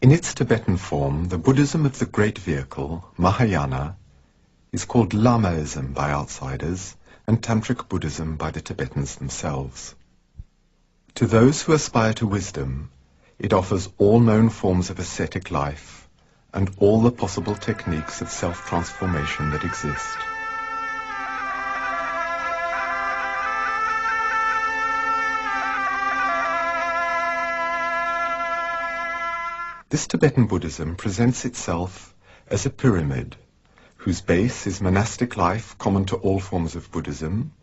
In its Tibetan form, the Buddhism of the Great Vehicle, Mahayana, is called Lamaism by outsiders and Tantric Buddhism by the Tibetans themselves. To those who aspire to wisdom, it offers all known forms of ascetic life and all the possible techniques of self-transformation that exist. This Tibetan Buddhism presents itself as a pyramid, whose base is monastic life common to all forms of Buddhism,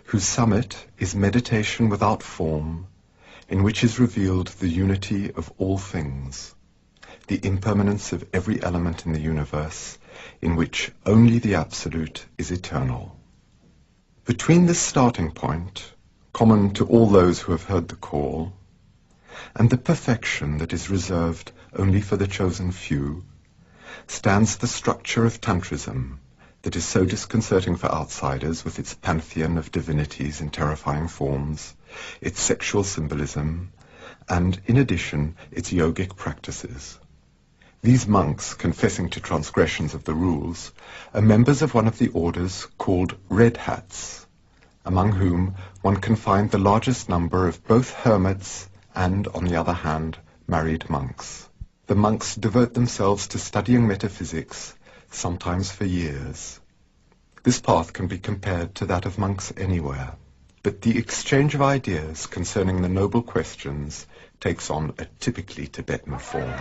whose summit is meditation without form, in which is revealed the unity of all things, the impermanence of every element in the universe, in which only the Absolute is eternal. Between this starting point, common to all those who have heard the call, and the perfection that is reserved only for the chosen few, stands the structure of Tantrism that is so disconcerting for outsiders with its pantheon of divinities in terrifying forms, its sexual symbolism, and, in addition, its yogic practices. These monks, confessing to transgressions of the rules, are members of one of the orders called Red Hats, among whom one can find the largest number of both hermits and, on the other hand, married monks. The monks devote themselves to studying metaphysics, sometimes for years. This path can be compared to that of monks anywhere, but the exchange of ideas concerning the noble questions takes on a typically Tibetan form.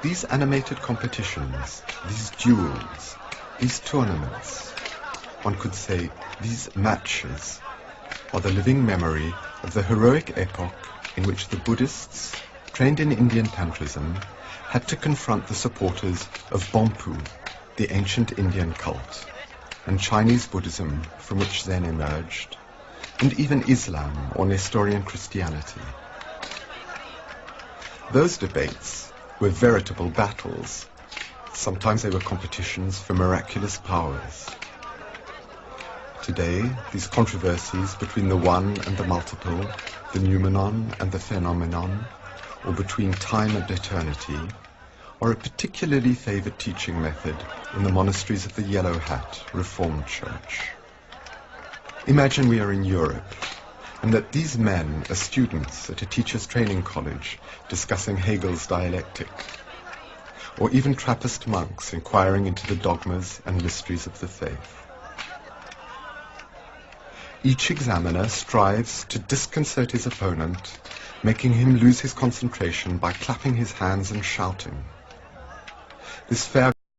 These animated competitions, these duels, these tournaments, one could say these matches, are the living memory of the heroic epoch in which the Buddhists, trained in Indian Tantrism, had to confront the supporters of Bonpu, the ancient Indian cult, and Chinese Buddhism from which then emerged, and even Islam or Nestorian Christianity. Those debates were veritable battles. Sometimes they were competitions for miraculous powers. Today, these controversies between the one and the multiple, the noumenon and the phenomenon, or between time and eternity, are a particularly favored teaching method in the monasteries of the Yellow Hat Reformed Church. Imagine we are in Europe, and that these men are students at a teacher's training college discussing Hegel's dialectic, or even Trappist monks inquiring into the dogmas and mysteries of the faith. Each examiner strives to disconcert his opponent, making him lose his concentration by clapping his hands and shouting. This fair